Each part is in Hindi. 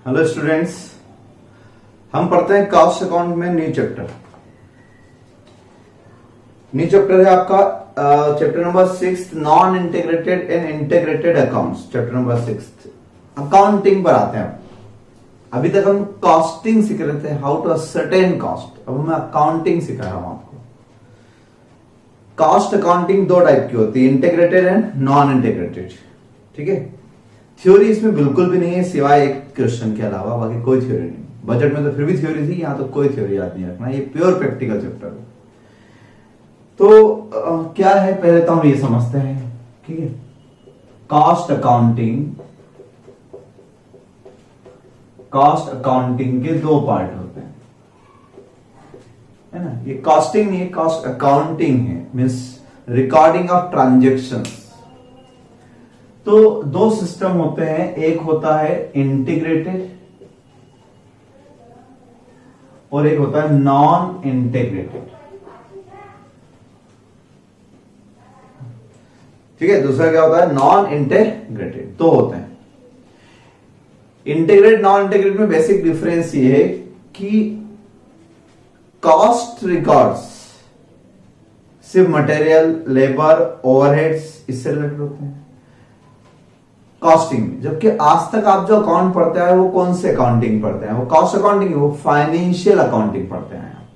हेलो स्टूडेंट्स, हम पढ़ते हैं कॉस्ट अकाउंट में न्यू चैप्टर। न्यू चैप्टर है आपका chapter number 6 non integrated and integrated accounts. Chapter number 6 accounting पर आते हैं। अभी तक हम कॉस्टिंग सीख रहे थे, हाउ टू असर्टेन कॉस्ट। अब मैं अकाउंटिंग सिखा रहा हूं आपको। कॉस्ट अकाउंटिंग दो टाइप की होती है, इंटीग्रेटेड एंड नॉन इंटीग्रेटेड। ठीक है, थ्योरी इसमें बिल्कुल भी नहीं है सिवाय एक क्वेश्चन के अलावा, बाकी कोई थ्योरी नहीं। बजट में तो फिर भी थ्योरी थी, यहां तो कोई थ्योरी याद नहीं रखना, ये प्योर प्रैक्टिकल चैप्टर है। तो क्या है, पहले तो हम ये समझते हैं। ठीक है, कॉस्ट अकाउंटिंग के दो पार्ट होते हैं, है ना। ये कॉस्टिंग नहीं है, कॉस्ट अकाउंटिंग है, मीन्स रिकॉर्डिंग ऑफ ट्रांजेक्शंस। तो दो सिस्टम होते हैं, एक होता है इंटीग्रेटेड और एक होता है नॉन इंटीग्रेटेड। ठीक है, दूसरा क्या होता है, नॉन इंटीग्रेटेड। दो होते हैं। इंटीग्रेट नॉन इंटीग्रेट में बेसिक डिफरेंस ये है कि कॉस्ट रिकॉर्ड्स सिर्फ मटेरियल, लेबर, ओवरहेड्स इससे रिलेटेड होते हैं कॉस्टिंग में। जबकि आज तक आप जो अकाउंट पढ़ते हैं वो कौन से अकाउंटिंग पढ़ते हैं, वो कॉस्ट अकाउंटिंग, वो फाइनेंशियल अकाउंटिंग पढ़ते हैं।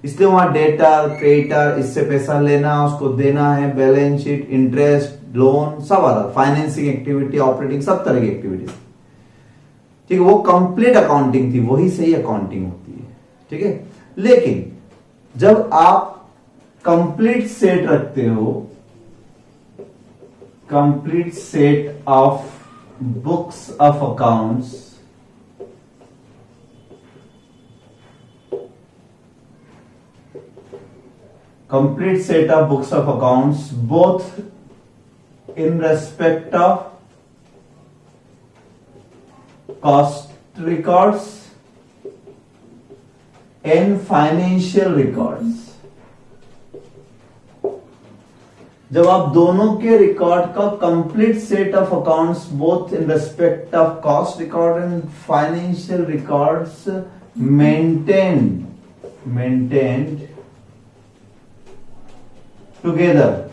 इसलिए वहां डेटर, क्रेडिटर, इससे पैसा लेना, उसको देना है, बैलेंस शीट, इंटरेस्ट, लोन, सब अलग, फाइनेंसिंग एक्टिविटी, ऑपरेटिंग, सब तरह की एक्टिविटीज। ठीक है, वो कंप्लीट अकाउंटिंग थी, वही सही अकाउंटिंग होती है। ठीक है, लेकिन जब आप कंप्लीट सेट रखते हो, complete set of books of accounts, complete set of books of accounts both in respect of cost records and financial records। जब आप दोनों के रिकॉर्ड का complete set of accounts both in respect of cost record and financial records maintained together,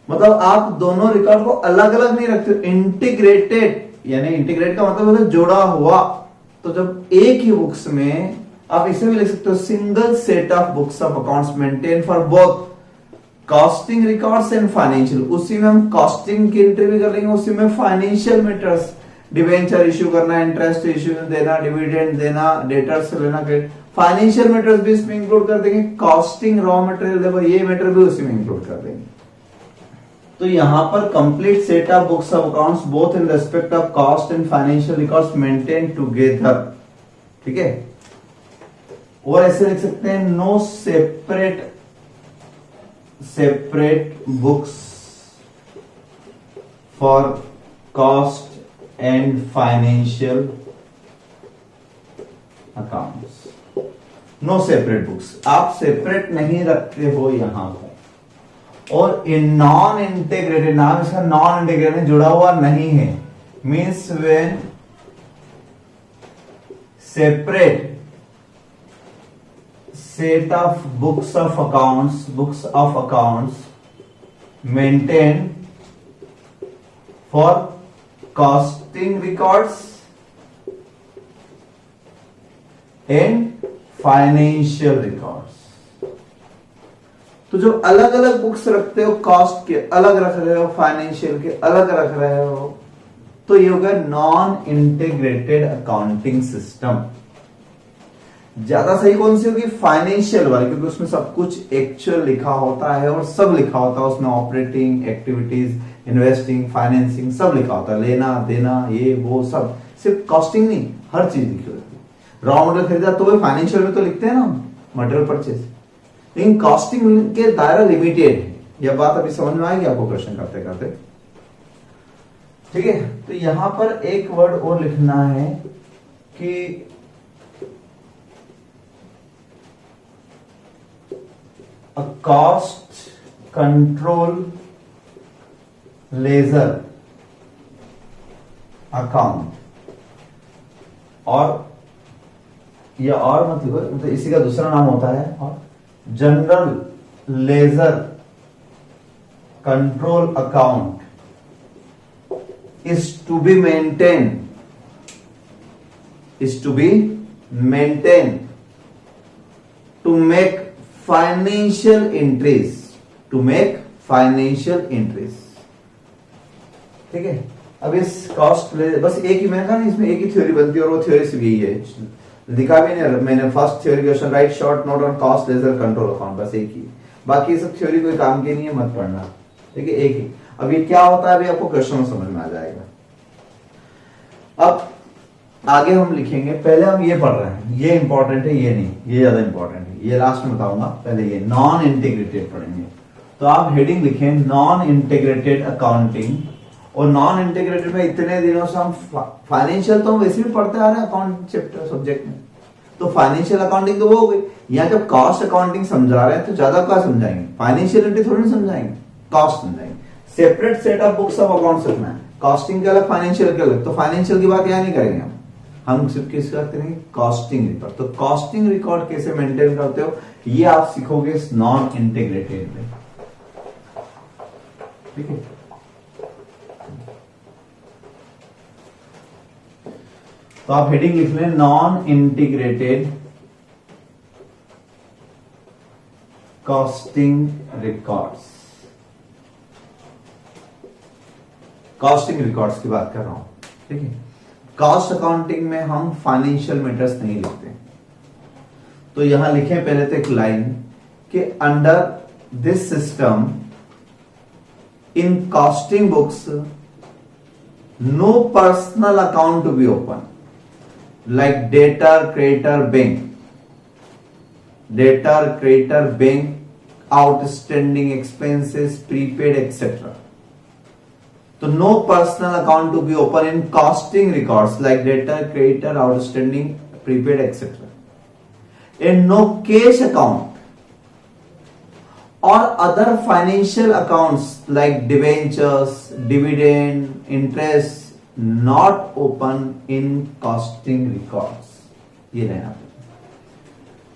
मतलब आप दोनों रिकॉर्ड को अलग अलग नहीं रखते, इंटीग्रेटेड, यानी इंटीग्रेट का मतलब है जोड़ा हुआ। तो जब एक ही बुक्स में, आप इसे भी लिख सकते हो, single set of books of accounts maintain for both costing records and financial. उसी में हम कॉस्टिंग की एंट्री भी कर लेंगे, उसी में फाइनेंशियल मैटर्स, डिवेंचर इश्यू करना, इंटरेस्ट इश्यू देना, डिविडेंड देना, डेटर्स से लेना, फाइनेंशियल मैटर्स भी इसमें इंक्लूड कर देंगे, कॉस्टिंग, रॉ मटेरियल, लेबर, ये मैटर भी उसी में इंक्लूड कर देंगे। तो यहां पर complete set of books of accounts both in respect of cost and financial records maintain together. ठीक है, और ऐसे लिख सकते हैं, no separate books for cost and financial accounts. No separate books, आप सेपरेट नहीं रखते हो यहां पर। और इन नॉन इंटीग्रेटेड, नाम इसका नॉन इंटीग्रेटेड, जुड़ा हुआ नहीं है, means when separate set of books of accounts maintain for costing records and financial records. तो जो अलग अलग बुक्स रखते हो, कॉस्ट के अलग रख रहे हो, फाइनेंशियल के अलग रख रहे हो, तो ये होगा नॉन इंटीग्रेटेड अकाउंटिंग सिस्टम। ज्यादा सही कौन सी होगी, फाइनेंशियल वाली, क्योंकि उसमें सब कुछ एक्चुअल लिखा होता है और सब लिखा होता है उसमें, ऑपरेटिंग एक्टिविटीज, इन्वेस्टिंग, फाइनेंसिंग, सब लिखा होता है, लेना देना, ये वो सब। सिर्फ कॉस्टिंग नहीं, हर चीज लिखी होती है। रॉ मटेरियल खरीदा तो वो फाइनेंशियल में तो लिखते हैं ना, मटेरियल परचेज, लेकिन कॉस्टिंग के दायरा लिमिटेड है। यह बात अभी समझ में आएगी आपको क्वेश्चन करते करते। ठीक है, तो यहां पर एक वर्ड और लिखना है कि a cost control ledger account, और या और मत लिखो, मतलब इसी का दूसरा नाम होता है और general ledger control account is to be maintained to make financial entries, ठीक है। अब इस कॉस्ट, बस एक ही मैंने कहा ना, इसमें एक ही थ्योरी बनती है और वो थ्योरी सिर्फ यही है, लिखा भी नहीं मैंने। First theory question, right short note on cost ledger control account, बस एक ही, बाकी सब थ्योरी कोई काम की नहीं है, मत पढ़ना, ठीक है, एक ही। अब ये क्या होता है अभी आपको क्वेश्चन समझ में आ जाएगा। अब आगे हम लिखेंगे, पहले हम ये पढ़ रहे हैं, ये इंपॉर्टेंट है, ये नहीं, ये ज्यादा इंपॉर्टेंट है, ये लास्ट में बताऊंगा, पहले ये नॉन इंटीग्रेटेड पढ़ेंगे। तो आप हेडिंग लिखें नॉन इंटीग्रेटेड अकाउंटिंग, और नॉन इंटीग्रेटेड में इतने दिनों से हम फाइनेंशियल तो हम वैसे भी पढ़ते आ रहे हैं अकाउंट चैप्टर सब्जेक्ट में, तो फाइनेंशियल अकाउंटिंग तो वो हो गई। यहाँ जब कॉस्ट अकाउंटिंग समझा रहे हैं तो ज्यादा क्या समझाएंगे, फाइनेंशियल एंट्री थोड़ी ना समझाएंगे, कॉस्ट समझाएंगे। Separate set of books of accounts रखना है, कॉस्टिंग के अलग, फाइनेंशियल के अलग। तो फाइनेंशियल की बात यहाँ नहीं करेंगे हम सिर्फ किस करते हैं, कॉस्टिंग रिकॉर्ड। तो कॉस्टिंग रिकॉर्ड कैसे मेंटेन करते हो ये आप सीखोगे इस नॉन इंटीग्रेटेड में, ठीक है। तो आप हेडिंग लिख लें non integrated costing records. Costing records की बात कर रहा हूं, ठीक है। कॉस्ट अकाउंटिंग में हम फाइनेंशियल मैटर्स नहीं लिखते, तो यहां लिखें पहले तो एक लाइन कि under this system in costing books no personal account to be open like debtor, creditor, bank, outstanding expenses, prepaid, etc. So no personal account to be open in costing records like debtor, creditor, outstanding, prepaid, etc. And no cash account or other financial accounts like debentures, dividend, interest not open in costing records. ये लेना,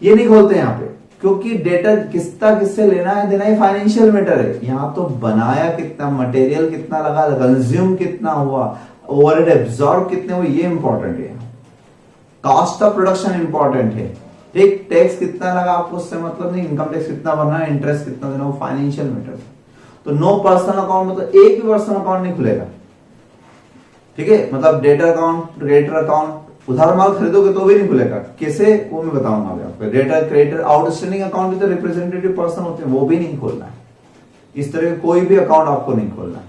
ये नहीं खोलते यहां पे, क्योंकि डेटा किससे लेना है देना, ही फाइनेंशियल मैटर है। यहां तो बनाया कितना, मटेरियल कितना लगा, कंज्यूम कितना हुआ, ओवरहेड एब्जॉर्ब कितने हुए, ये इंपॉर्टेंट है। कॉस्ट ऑफ प्रोडक्शन इंपॉर्टेंट है, ठीक। टैक्स कितना लगा आपको उससे मतलब नहीं, इनकम टैक्स कितना भरना है, इंटरेस्ट कितना देना, वो फाइनेंशियल मैटर। तो नो पर्सनल अकाउंट मतलब एक भी पर्सनल अकाउंट नहीं खुलेगा, ठीक है। मतलब डेटर अकाउंट, क्रेडिटर अकाउंट, उधार माल खरीदोगे तो भी नहीं खुलेगा, कैसे वो मैं बताऊंगा अभी आपको। डेटर, क्रेडिटर, आउटस्टैंडिंग अकाउंट भी तो रिप्रेजेंटेटिव पर्सन होते हैं, वो भी नहीं खोलना है। इस तरह कोई भी अकाउंट आपको नहीं खोलना है,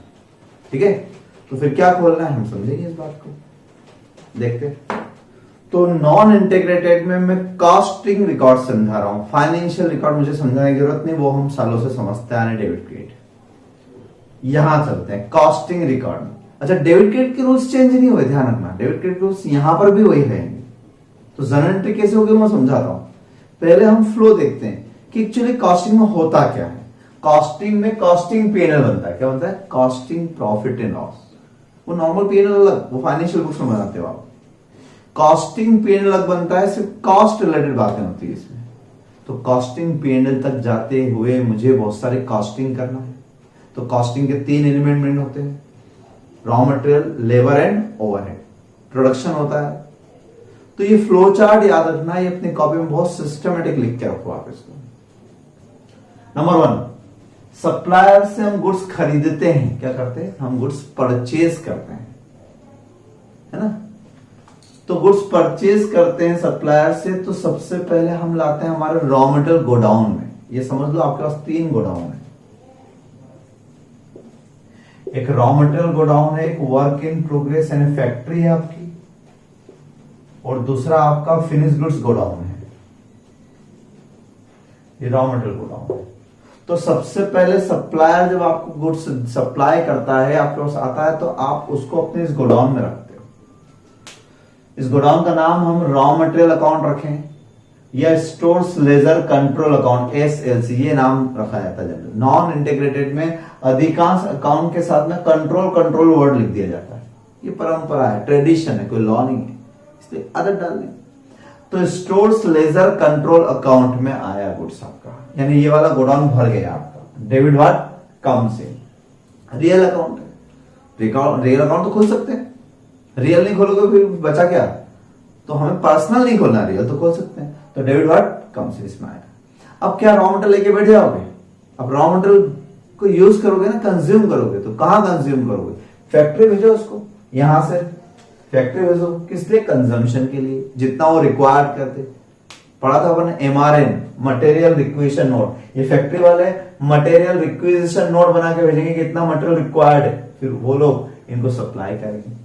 ठीक है। तो फिर क्या खोलना है हम समझेंगे इस बात को, देखते। तो नॉन इंटीग्रेटेड में मैं कॉस्टिंग रिकॉर्ड समझा रहा हूं, फाइनेंशियल रिकॉर्ड मुझे समझाने की जरूरत नहीं, वो हम सालों से समझते आ रहे हैं, डेबिट क्रेडिट। यहां चलते हैं कॉस्टिंग रिकॉर्ड। अच्छा, डेबिट क्रेडिट के रूल्स चेंज नहीं हुए, ध्यान रखना, डेबिट क्रेडिट रूल्स यहां पर भी वही रहेंगे। तो जर्नल एंट्री कैसे होगी मैं समझाता हूं। पहले हम फ्लो देखते हैं कि एक्चुअली कॉस्टिंग में होता क्या है। कॉस्टिंग में कॉस्टिंग पीएनएल बनता है, क्या बनता है, कॉस्टिंग प्रॉफिट एंड लॉस। वो नॉर्मल पीएनएल अलग, वो फाइनेंशियल बुक्स में बनाते हो आप। कॉस्टिंग पीएनएल अलग बनता है, सिर्फ कॉस्ट रिलेटेड बातें होती है इसमें। तो कॉस्टिंग पीएनएल तक जाते हुए मुझे बहुत सारे कॉस्टिंग करना है। तो कॉस्टिंग के 3 एलिमेंट होते हैं, raw material, labour and overhead. Production होता है। तो ये फ्लो चार्ट याद रखना, ये अपनी कॉपी में बहुत सिस्टमेटिक लिख के रखो आप इसको। नंबर 1, सप्लायर से हम गुड्स खरीदते हैं, क्या करते हैं हम, गुड्स परचेज करते हैं, है ना। तो गुड्स परचेज करते हैं सप्लायर से, तो सबसे पहले हम लाते हैं हमारे रॉ मटेरियल गोडाउन में। ये समझ लो आपके पास 3 गोडाउन है, एक रॉ मटेरियल गोडाउन है, एक वर्क इन प्रोग्रेस यानी फैक्ट्री है आपकी, और दूसरा आपका फिनिश गुड्स गोडाउन है। ये रॉ मटेरियल गोडाउन है। तो सबसे पहले सप्लायर जब आपको गुड्स सप्लाई करता है, आपके पास आता है, तो आप उसको अपने इस गोडाउन में रखते हो। इस गोडाउन का नाम हम रॉ मटेरियल अकाउंट रखें या stores ledger control account, SLC, ये नाम रखा जाता है। जनरल नॉन इंटीग्रेटेड में अधिकांश अकाउंट के साथ में कंट्रोल वर्ड लिख दिया जाता है। ये परंपरा है, ट्रेडिशन है, कोई लॉ नहीं है, इसलिए आदत डाल दें। तो स्टोर्स लेजर कंट्रोल अकाउंट में आया गुड्स आपका, यानी ये वाला गोडाउन भर गया आपका। Debit what comes in, real account है, रियल अकाउंट तो खोल सकते हैं, रियल नहीं खोलोगे फिर बचा क्या, तो हमें पर्सनल नहीं खोलना, रियल तो खोल सकते हैं। तो डेबिट व्हाट कम्स इन इसमें आया। अब क्या रॉ मटेरियल लेके बैठ जाओगे, अब रॉ मटेरियल को यूज करोगे ना, कंज्यूम करोगे, तो कहां कंज्यूम करोगे, फैक्ट्री भेजो उसको, यहां से फैक्ट्री भेजो, किस लिए, कंजम्पशन के लिए, जितना वो रिक्वायर्ड करते। पढ़ा था अपन MRN, मटेरियल रिक्वेजिशन नोट, ये फैक्ट्री वाले मटेरियल रिक्वेजिशन नोट बना के भेजेंगे कितना मटेरियल रिक्वायर्ड है, फिर वो लोग इनको सप्लाई करेंगे।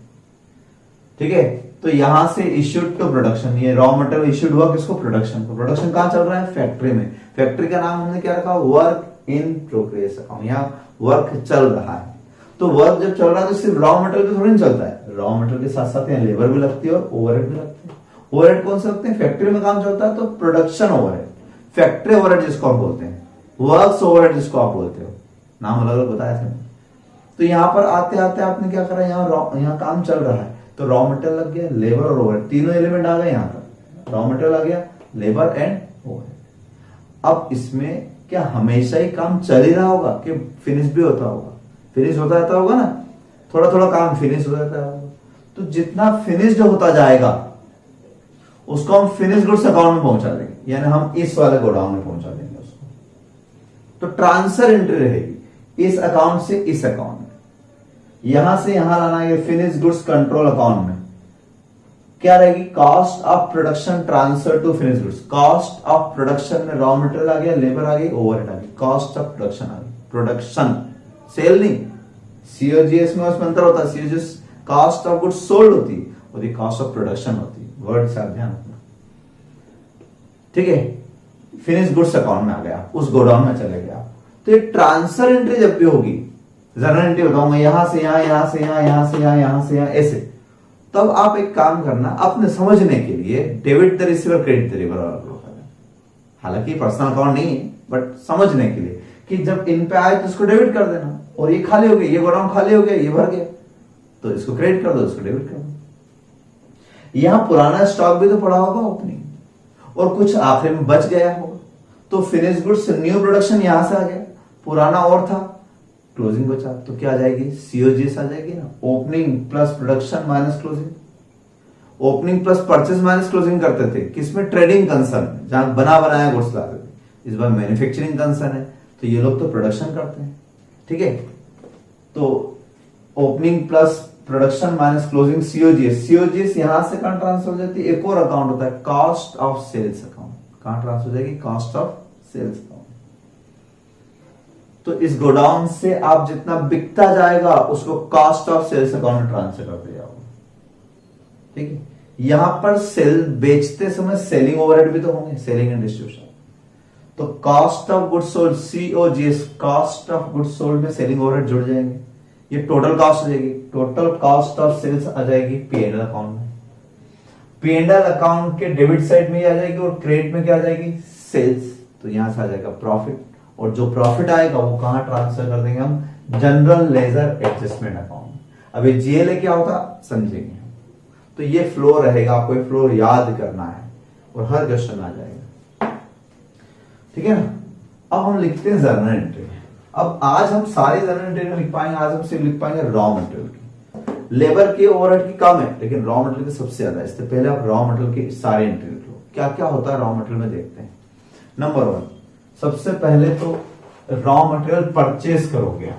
ठीक है, तो यहां से इश्यूड टू प्रोडक्शन, ये रॉ मटेरियल इश्यूड हुआ किसको, प्रोडक्शन को। प्रोडक्शन कहां चल रहा है, फैक्ट्री में। फैक्ट्री का नाम हमने क्या रखा, वर्क इन प्रोग्रेस अकाउंट, यहाँ वर्क चल रहा है। तो वर्क जब चल रहा है तो सिर्फ रॉ मटेरियल थोड़ी नहीं चलता है, रॉ मटेरियल के साथ साथ यहाँ लेबर भी लगती है और ओवरहेड भी लगते हैं। ओवरहेड कौन से लगते हैं, फैक्ट्री में काम चलता है तो प्रोडक्शन ओवरहेड, फैक्ट्री ओवरहेड जिसको आप बोलते हैं, वर्क्स ओवरहेड जिसको आप बोलते हो, नाम अलग अलग बताया था। तो यहाँ पर आते आते आपने क्या करा, यहाँ काम चल रहा है तो रॉ मटेरियल लग गया, लेबर और ओवरहेड, तीनों एलिमेंट आ गए यहाँ पर, रॉ मटेरियल आ गया, लेबर एंड ओवरहेड। अब इसमें क्या हमेशा ही काम चल ही रहा होगा कि फिनिश भी होता होगा, फिनिश होता रहता होगा ना, थोड़ा थोड़ा काम फिनिश हो जाता होगा। तो जितना फिनिश होता जाएगा उसको हम फिनिश गुड्स अकाउंट में पहुंचा देंगे, यानी हम इस वाले गोडाउन में पहुंचा देंगे उसको। तो ट्रांसफर एंट्री रहेगी इस अकाउंट से इस अकाउंट में, यहां से यहां लाना है फिनिश गुड्स कंट्रोल अकाउंट में। क्या रहेगी, cost of production transfer to finish goods. Cost of production में रॉ मटेरियल आ गया, लेबर आ गई, ओवरहेड आ गई, कॉस्ट ऑफ प्रोडक्शन आ गई। प्रोडक्शन सेल नहीं, COGS में उसमें अंतर होता है, COGS cost of goods sold होती है और ये कॉस्ट ऑफ प्रोडक्शन होती है, वर्ड से ध्यान रखना। ठीक है, फिनिश गुड्स अकाउंट में आ गया, उस गोडाउन में चले गया। तो ये ट्रांसफर एंट्री जब भी होगी, जनरल एंट्री बताऊंगा, यहां से यहां, यहां से यहां, यहां से यहां, यहां से यहां, ऐसे, तब आप एक काम करना, अपने समझने के लिए debit the receiver credit the receiver, हालांकि पर्सनल अकाउंट नहीं है बट समझने के लिए कि जब इन पे आए तो इसको डेबिट कर देना, और ये खाली हो गया, ये गोडाउन खाली हो गया, ये भर गया, तो इसको क्रेडिट कर दो, इसको डेबिट कर दो। यहां पुराना स्टॉक भी तो पड़ा होगा ओपनिंग, और कुछ आखिर में बच गया होगा, तो फिनिश गुड्स न्यू प्रोडक्शन यहां से आ गया, पुराना और था, क्लोजिंग बचा, तो क्या आ जाएगी, COGS आ जाएगी ना, opening plus production minus closing. Opening plus purchase minus closing करते थे किसमें, ट्रेडिंग कंसर्न, जहां बना बनाया गुड्स लाते थे। इस बार मैन्युफैक्चरिंग कंसर्न है तो ये लोग तो प्रोडक्शन करते हैं। ठीक है, तो opening plus production minus closing, COGS यहां से कहां ट्रांसफर हो जाती है, एक और अकाउंट होता है कॉस्ट ऑफ सेल्स अकाउंट, कहां ट्रांसफर हो जाएगी, कॉस्ट ऑफ सेल्स अकाउंट। तो इस गोडाउन से आप जितना बिकता जाएगा उसको कॉस्ट ऑफ सेल्स अकाउंट में ट्रांसफर करते जाओगे। ठीक है, यहां पर सेल बेचते समय सेलिंग ओवरहेड भी तो होंगे, सेलिंग एंड डिस्ट्रीब्यूशन, तो cost of goods sold, COGS, cost of goods sold में सेलिंग ओवरहेड जुड़ जाएंगे, ये टोटल कॉस्ट हो जाएगी, टोटल कॉस्ट ऑफ सेल्स आ जाएगी P&L अकाउंट में। P&L अकाउंट के डेबिट साइड में आ जाएगी और क्रेडिट में क्या आ जाएगी, सेल्स, तो यहां से आ जाएगा प्रॉफिट, और जो प्रॉफिट आएगा वो कहां ट्रांसफर कर देंगे हम, जनरल लेजर एडजस्टमेंट अकाउंट। अभी GLA क्या होता समझेंगे हम। तो ये फ्लो रहेगा, आपको ये फ्लो याद करना है और हर क्वेश्चन आ जाएगा। ठीक है ना, अब हम लिखते हैं जर्नल एंट्री। अब आज हम सारी जर्नल एंट्री में लिख पाएंगे, आज हम सिर्फ लिख पाएंगे रॉ मटेरियल की, लेबर की ओवरहेड की कम है लेकिन रॉ मटेरियल की सबसे ज्यादा है। इससे पहले आप रॉ मटेरियल की सारी एंट्री लिख लो, क्या क्या होता है रॉ मटेरियल में देखते हैं। नंबर 1, सबसे पहले तो रॉ मटेरियल परचेज करोगे,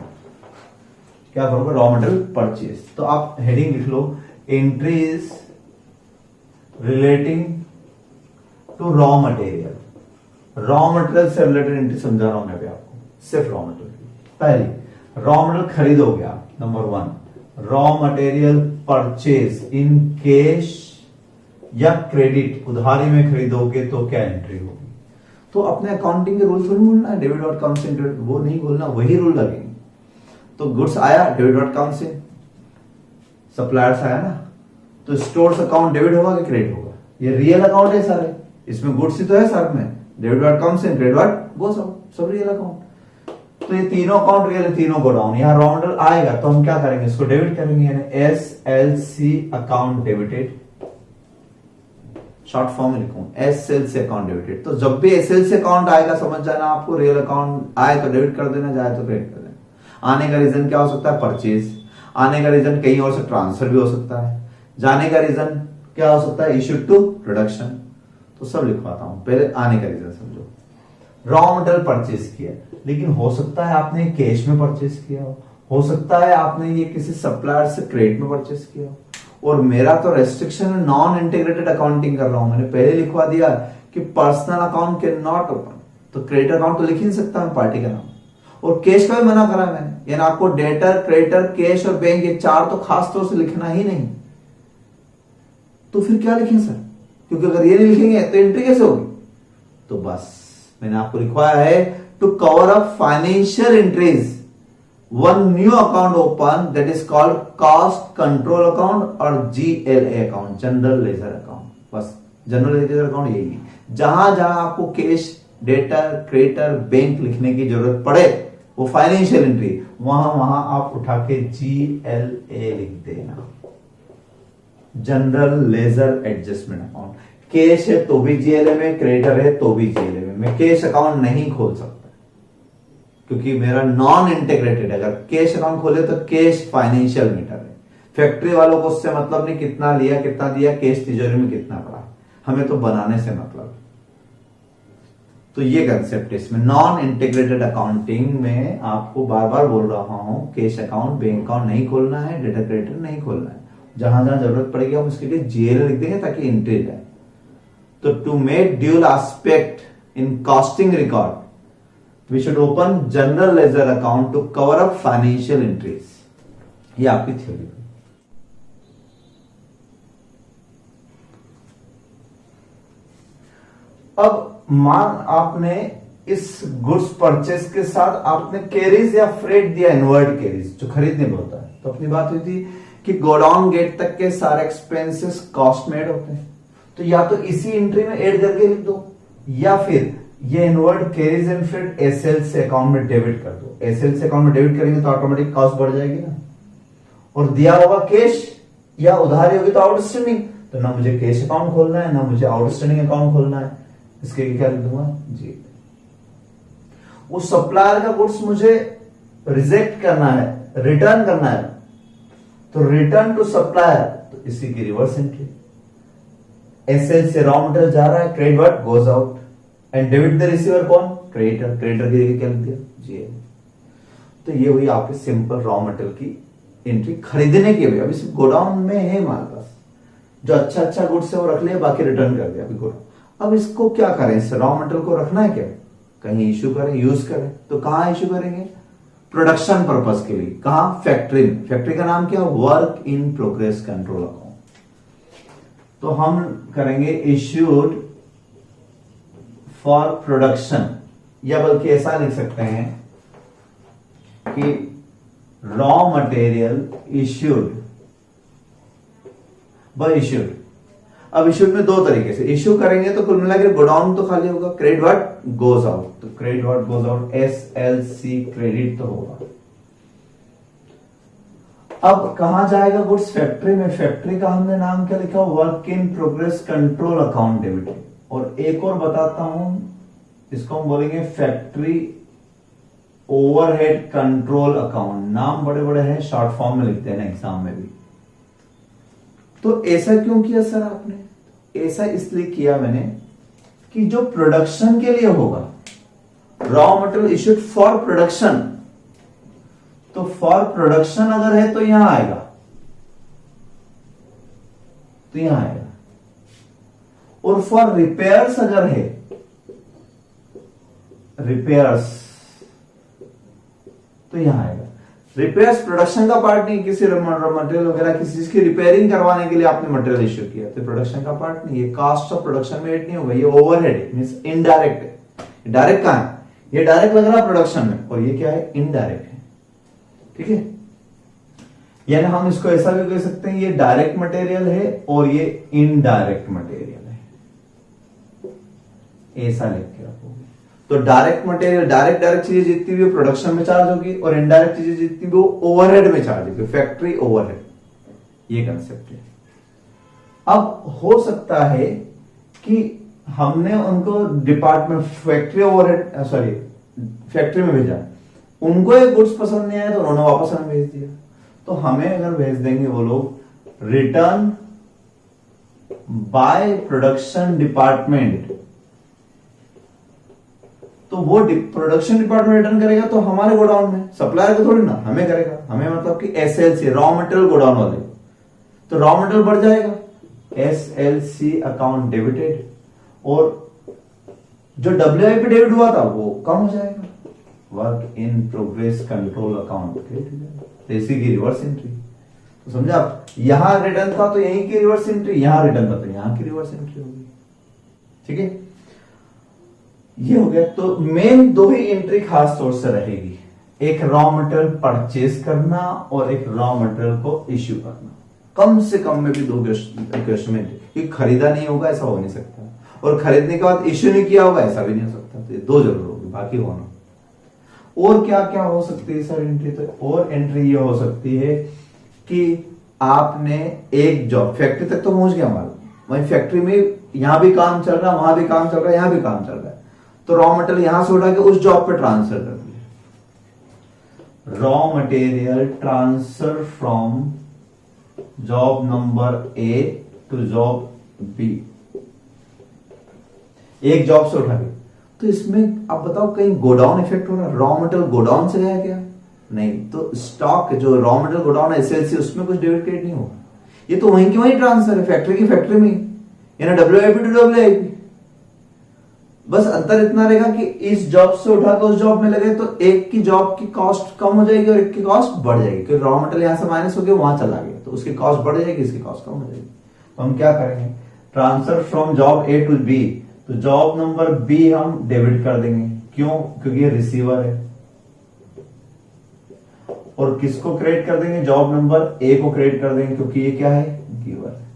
क्या करोगे, रॉ मटेरियल परचेज। तो आप हेडिंग लिख लो, entries relating to raw material. Raw material से रिलेटेड एंट्री समझा रहा हूं मैं अभी आपको, सिर्फ रॉ मटेरियल। पहली, रॉ मटेरियल खरीदोगे आप, number 1 raw material purchase in cash या क्रेडिट, उधारी में खरीदोगे तो क्या एंट्री होगी। तो अपने अकाउंटिंग के रूल थोड़ी बोलना है, डेबिट डॉट कॉम से वो नहीं बोलना, वही रूल लगेंगे। तो गुड्स आया डेबिट डॉट कॉम से, सप्लायर्स आया ना, तो स्टोर्स अकाउंट डेबिट होगा कि क्रेडिट होगा, ये रियल अकाउंट है सारे, इसमें गुड्स ही तो है सर में, डेबिट डॉट कॉम से क्रेडिट डॉट वो सब रियल अकाउंट। तो ये तीनों अकाउंट रियल, तीनों गोडाउन, यहाँ रॉ मटेरियल आएगा तो हम क्या करेंगे, इसको डेबिट करेंगे, यानी SLC account debited, short form में लिखूं SLC अकाउंट डेबिटेड। तो जब भी SLC अकाउंट आएगा समझ जाना आपको, रियल अकाउंट आए तो डेबिट कर देना, जाए तो क्रेडिट कर देना। आने का रीजन क्या हो सकता है, परचेज, आने का रीजन कहीं और से ट्रांसफर भी हो सकता है, जाने का रीजन क्या हो सकता है, इश्यूड टू प्रोडक्शन। तो सब लिखवाता हूं, पहले आने का रीजन समझो। रॉ मटेरियल परचेज किया, लेकिन हो सकता है आपने कैश में परचेज किया हो सकता है आपने ये किसी सप्लायर से क्रेडिट में परचेज किया हो, और मेरा तो रेस्ट्रिक्शन है नॉन इंटीग्रेटेड अकाउंटिंग कर रहा हूं, मैंने पहले लिखवा दिया कि personal account can not open, तो क्रेडिट अकाउंट तो लिख ही नहीं सकता मैं पार्टी का नाम, और कैश का भी मना करा मैंने, यानी आपको डेटर, क्रेडिटर, कैश और बैंक, ये चार तो खास तौर से लिखना ही नहीं। तो फिर क्या लिखें सर, क्योंकि अगर ये नहीं लिखेंगे तो एंट्री कैसे होगी। तो बस मैंने आपको लिखवाया है to cover up financial entries, one new account open that is called cost control account और GLA account, general ledger account. बस जनरल लेजर अकाउंट यही है। जहां जहां आपको कैश, डेटर, क्रेडिटर, बैंक लिखने की जरूरत पड़े, वो फाइनेंशियल एंट्री, वहां वहां आप उठा के GLA लिख देना, general ledger adjustment account. Cash है तो भी GLA में, क्रेडिटर है तो भी GLA में। मैं कैश अकाउंट नहीं खोल सकता क्योंकि मेरा नॉन इंटीग्रेटेड है। अगर कैश अकाउंट खोले तो कैश फाइनेंशियल मीटर है। फैक्ट्री वालों को उससे मतलब नहीं कितना लिया कितना दिया, कैश तिजोरी में कितना पड़ा, हमें तो बनाने से मतलब। तो ये कंसेप्ट है इसमें। नॉन इंटीग्रेटेड अकाउंटिंग में आपको बार बार बोल रहा हूं, कैश अकाउंट, बैंक अकाउंट नहीं खोलना है, डेटा क्रेडिटर नहीं खोलना है। जहां जहां जरूरत पड़ेगी हम उसके लिए GLA लिख देंगे ताकि एंट्री जाए। तो to make dual aspect in costing record we should open general ledger account to cover up financial entries. ये आपकी थ्योरी। अब मान आपने इस गुड्स परचेस के साथ आपने कैरीज या फ्रेट दिया, इनवर्ड कैरीज जो खरीदने में होता है। तो अपनी बात हुई थी कि गोडाउन गेट तक के सारे एक्सपेंसेस कॉस्ट में ऐड होते हैं, तो या तो इसी एंट्री में ऐड करके लिख दो, या फिर ये inward carries and freight SLC account में डेबिट कर दो। SLC अकाउंट में डेबिट करेंगे तो ऑटोमेटिक कॉस्ट बढ़ जाएगी ना, और दिया होगा कैश या उधारी होगी तो आउटस्टैंडिंग, तो ना मुझे कैश अकाउंट खोलना है ना मुझे आउटस्टैंडिंग अकाउंट खोलना है। इसके लिए क्या लिख दूंगा, जी। उस सप्लायर का गुड्स मुझे रिजेक्ट करना है, रिटर्न करना है, तो रिटर्न टू सप्लायर, तो इसी की reverse entry. SLC raw material जा रहा है, credit word goes out and debit the receiver कौन, क्रेडिटर। क्रेडिटर की जगह क्या लिख दिया, जी। तो ये हुई आपकी सिंपल रॉ मटेरियल की एंट्री खरीदने की। अभी सिर्फ गोडाउन में है हमारे पास, जो अच्छा अच्छा गुड्स है वो रख लिया, बाकी रिटर्न कर दिया अभी गोडाउन। अब इसको क्या करें, इस रॉ मटेरियल को रखना है क्या, कहीं इश्यू करें, यूज करें, तो कहां इश्यू करेंगे, प्रोडक्शन पर्पस के लिए। कहां, फैक्ट्री में। फैक्ट्री का नाम क्या, work in progress control account. तो हम करेंगे इश्यूड फॉर प्रोडक्शन, या बल्कि ऐसा लिख सकते हैं कि raw material issued by issued. अब इश्यूड में दो तरीके से इश्यू करेंगे, तो कुल मिलाकर गोडाउन तो खाली होगा, क्रेडिट वर्ड गोज आउट, तो credit word goes out, SLC credit तो होगा। अब कहां जाएगा गुड्स, फैक्ट्री में। फैक्ट्री का हमने नाम क्या लिखा, work in progress control account debited. और एक और बताता हूं, इसको हम बोलेंगे फैक्ट्री ओवरहेड कंट्रोल अकाउंट। नाम बड़े बड़े हैं, शॉर्ट फॉर्म में लिखते हैं ना एग्जाम में भी। तो ऐसा क्यों किया सर आपने, ऐसा इसलिए किया मैंने कि जो प्रोडक्शन के लिए होगा, raw material issued for production, तो फॉर प्रोडक्शन अगर है तो यहां आएगा, तो यहां आएगा। और फॉर रिपेयर्स अगर है, रिपेयर्स, तो यहां आएगा। रिपेयर्स प्रोडक्शन का पार्ट नहीं, किसी मटेरियल वगैरह किसी चीज की रिपेयरिंग करवाने के लिए आपने मटेरियल इश्यू किया, तो प्रोडक्शन का पार्ट नहीं, ये कास्ट ऑफ प्रोडक्शन में ऐड नहीं होगा, ये ओवरहेड मींस इनडायरेक्ट है। डायरेक्ट कहां है, ये डायरेक्ट लग रहा है प्रोडक्शन में, और ये क्या है, इनडायरेक्ट है। ठीक है, यानी हम इसको ऐसा भी कह सकते हैं, ये डायरेक्ट मटेरियल है और ये इनडायरेक्ट मटेरियल है, ऐसा लिख के रखोगे। तो डायरेक्ट मटेरियल, डायरेक्ट चीजें जितनी भी प्रोडक्शन में चार्ज होगी, और इनडायरेक्ट चीजें जितनी भी वो ओवरहेड में चार्ज होगी, फैक्ट्री ओवरहेड, ये कंसेप्ट है। अब हो सकता है कि हमने उनको department factory overhead sorry factory में भेजा, उनको ये गुड्स पसंद नहीं आया तो उन्होंने वापस हमें भेज दिया। तो हमें अगर भेज देंगे वो लोग रिटर्न बाय प्रोडक्शन डिपार्टमेंट, तो वो प्रोडक्शन डिपार्टमेंट रिटर्न करेगा तो हमारे गोडाउन में, सप्लायर को थोड़ी ना, हमें करेगा। हमें मतलब कि एसएलसी रॉ मटेरियल गोडाउन वाले, तो रॉ मटेरियल बढ़ जाएगा, एसएलसी अकाउंट डेबिटेड, और जो डब्ल्यूआईपी डेबिट हुआ था वो कम हो जाएगा, work in progress control account create हो जाएगा। तो इसी की रिवर्स एंट्री, तो समझा आप, यहां रिटर्न था तो यहीं की रिवर्स एंट्री, यहां रिटर्न था तो यहां की रिवर्स एंट्री होगी। ठीक है, ये हो गया। तो मेन दो ही एंट्री खास तौर से रहेगी, एक रॉ मटेरियल परचेज करना और एक रॉ मटेरियल को इश्यू करना। कम से कम में भी दो क्वेश्चन में, कि खरीदा नहीं होगा ऐसा हो नहीं सकता, और खरीदने के बाद इश्यू नहीं किया होगा ऐसा भी नहीं हो सकता। तो ये दो जरूर होगी, बाकी होना। और क्या क्या हो सकती है सर एंट्री? तो और एंट्री ये हो सकती है कि आपने एक जॉब, फैक्ट्री तक तो पहुंच गया माल, वही फैक्ट्री में यहां भी काम चल रहा है, वहां भी काम चल रहा है, यहां भी काम चल रहा है, तो रॉ मटेरियल यहां से उठा के उस जॉब पे ट्रांसफर कर दिया। Raw material transfer from job number A to job B, एक जॉब से उठा के। तो इसमें आप बताओ कहीं गोडाउन इफेक्ट हो रहा है? रॉ मटेरियल गोडाउन से गया क्या? नहीं। तो स्टॉक जो रॉ मटेरियल गोडाउन है एसएलसी, उसमें कुछ डेबिट क्रेडिट नहीं होगा, ये तो वहीं की वहीं ट्रांसफर है, फैक्ट्री की फैक्ट्री में, यानी डब्ल्यूआईपी टू डब्ल्यूआईपी। बस अंतर इतना रहेगा कि इस जॉब से उठाकर उस जॉब में लगे तो एक की जॉब की कॉस्ट कम हो जाएगी और एक की कॉस्ट बढ़ जाएगी, क्योंकि रॉ मटेरियल यहां से माइनस हो गया वहां चला गया, तो उसकी कॉस्ट बढ़ जाएगी, इसकी कॉस्ट कम हो जाएगी। तो हम क्या करेंगे, transfer from job A to B, तो जॉब नंबर बी हम डेबिट कर देंगे। क्यों? क्योंकि ये रिसीवर है। और किसको क्रेडिट कर देंगे? जॉब नंबर ए को क्रेडिट कर देंगे, क्योंकि ये क्या है? गिवर है।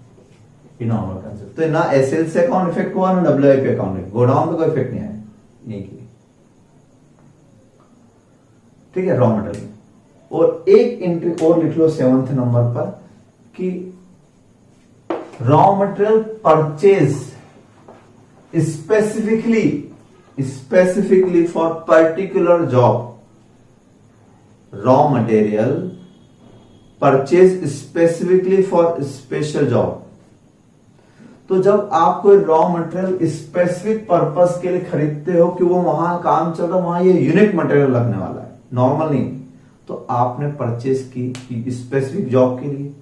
ये नॉर्मल कंसेप्ट। तो ना एसएलसी अकाउंट इफेक्ट हुआ ना डब्ल्यूआईपी अकाउंट, गोडाउन में कोई इफेक्ट नहीं आया, नहीं की। ठीक है, रॉ मटेरियल। और एक एंट्री और लिख लो 7th नंबर पर कि raw material purchase specifically for particular job, raw material purchase specifically for special job. तो जब आप कोई रॉ मटेरियल स्पेसिफिक पर्पस के लिए खरीदते हो कि वो वहां काम चल रहा है, वहां ये यूनिक मटेरियल लगने वाला है, नॉर्मल नहीं, तो आपने परचेज की स्पेसिफिक जॉब के लिए,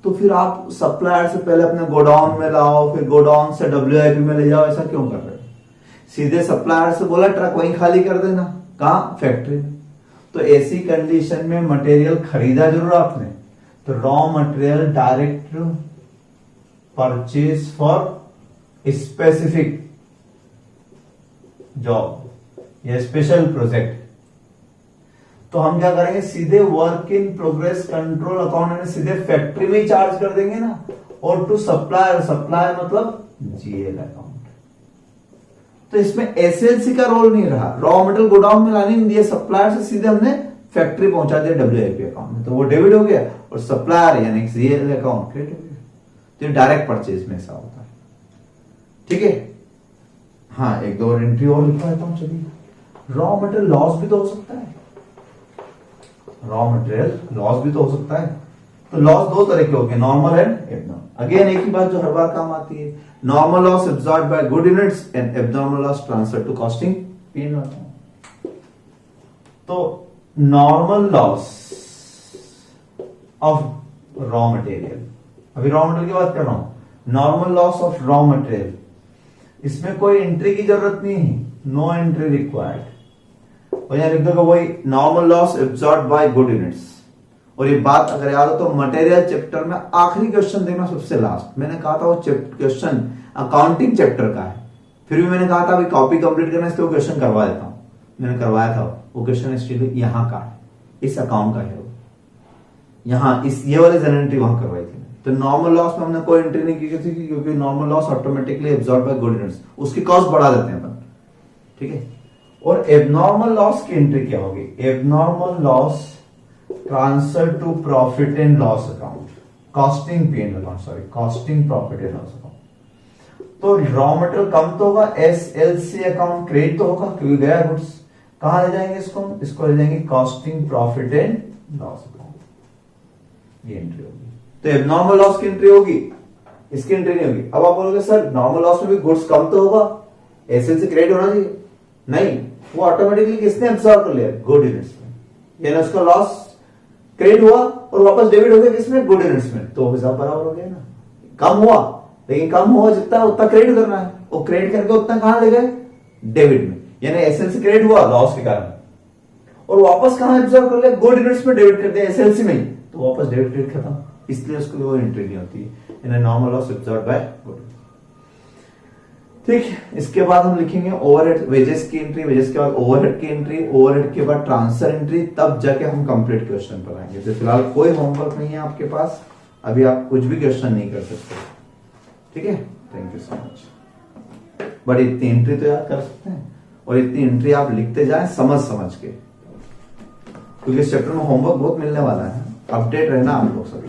तो फिर आप सप्लायर से पहले अपने गोडाउन में लाओ, फिर गोडाउन से डब्ल्यूआईपी में ले जाओ, ऐसा क्यों कर रहे हो? सीधे सप्लायर से बोला ट्रक वहीं खाली कर देना, कहां? फैक्ट्री में। तो ऐसी कंडीशन में मटेरियल खरीदा जरूर आपने, तो raw material direct purchase for specific job या स्पेशल प्रोजेक्ट। तो हम क्या करेंगे, सीधे work in progress control account में सीधे फैक्ट्री में ही चार्ज कर देंगे ना, और टू सप्लायर, सप्लायर मतलब जीएल अकाउंट। तो इसमें एसएलसी का रोल नहीं रहा, रॉ मटेरियल गोडाउन में लाने नहीं दिया, सप्लायर से सीधे हमने फैक्ट्री पहुंचा दिया डब्ल्यूआईपी अकाउंट में, तो वो डेबिट हो गया, और सप्लायर यानी जीएल अकाउंट क्रेडिट हो गया। तो डायरेक्ट परचेज में ऐसा होता है। ठीक है, हाँ, एक दो एंट्री और लिखवा देता हूं। चलिए, रॉ मटेरियल लॉस भी तो हो सकता है, रॉ मटेरियल लॉस भी तो हो सकता है। तो लॉस दो तरह के होंगे, नॉर्मल एंड एब्नॉर्मल। अगेन एक ही बात जो हर बार काम आती है, normal loss absorbed by good units and abnormal loss transfer to costing P&L। तो normal loss of raw material, अभी रॉ मटेरियल की बात कर रहा हूं, normal loss of raw material, इसमें कोई एंट्री की जरूरत नहीं है, नो एंट्री रिक्वायर्ड। और यहां लिख दो वही normal loss absorbed by good units. और ये बात अगर याद हो तो मटेरियल चैप्टर में आखिरी क्वेश्चन देखना सबसे लास्ट, मैंने कहा था वो क्वेश्चन अकाउंटिंग चैप्टर का है, फिर भी मैंने कहा था अभी कॉपी कंप्लीट करना इसलिए वो क्वेश्चन करवा देता हूं, मैंने करवाया था वो क्वेश्चन स्टिल यहां का है, इस अकाउंट का है वो, यहां इस ये वाले जनरल एंट्री वहां करवाई थी। तो नॉर्मल लॉस में हमने कोई एंट्री नहीं की थी, क्योंकि normal loss automatically absorb by good units, उसकी कॉस्ट बढ़ा देते हैं अपन। ठीक है, और एबनॉर्मल लॉस की एंट्री क्या होगी? Abnormal loss transfer to profit and loss account, costing P and account, sorry costing profit and loss account. तो रॉ मटेरियल कम तो होगा, एसएलसी अकाउंट क्रेडिट तो होगा क्योंकि गया गुड्स। कहां ले जाएंगे इसको ले जाएंगे costing profit and loss account, ये एंट्री होगी। तो एबनॉर्मल लॉस की एंट्री होगी, इसकी एंट्री नहीं होगी। अब आप बोलोगे सर नॉर्मल लॉस में भी गुड्स कम तो होगा, एसएलसी क्रेडिट होना चाहिए, नहीं, वो ऑटोमेटिकली किसने एब्सॉर्ब कर लिया? गुड यूनिट्स में, यानी उसका लॉस क्रेडिट हुआ और वापस डेबिट हो गया किसमें? गुड यूनिट्स में, तो हिसाब बराबर हो गया ना। कम हुआ, लेकिन कम हुआ जितना उतना क्रेडिट करना है, वो क्रेडिट करके उतना कहां ले गए? डेबिट में, यानी एसएलसी क्रेडिट हुआ लॉस के कारण, और वापस कहां एब्सॉर्ब कर लिया? गुड यूनिट्स में डेबिट कर दिया एसएलसी में ही, तो वापस डेबिट क्रेडिट खत्म, इसलिए उसको वो एंट्री नहीं होती है, normal loss absorb by good. ठीक है, इसके बाद हम लिखेंगे ओवरहेड वेजेस की एंट्री, वेजेस के बाद ओवरहेड की एंट्री, ओवरहेड के बाद ट्रांसफर एंट्री, तब जाके हम कंप्लीट क्वेश्चन पर आएंगे। तो फिलहाल कोई होमवर्क नहीं है आपके पास, अभी आप कुछ भी क्वेश्चन नहीं कर सकते, ठीक है। Thank you so much. But इतनी एंट्री तो याद कर सकते हैं, और इतनी एंट्री आप लिखते जाएं समझ के, क्योंकि इस चैप्टर में होमवर्क बहुत मिलने वाला है, अपडेट रहना आप लोग सभी।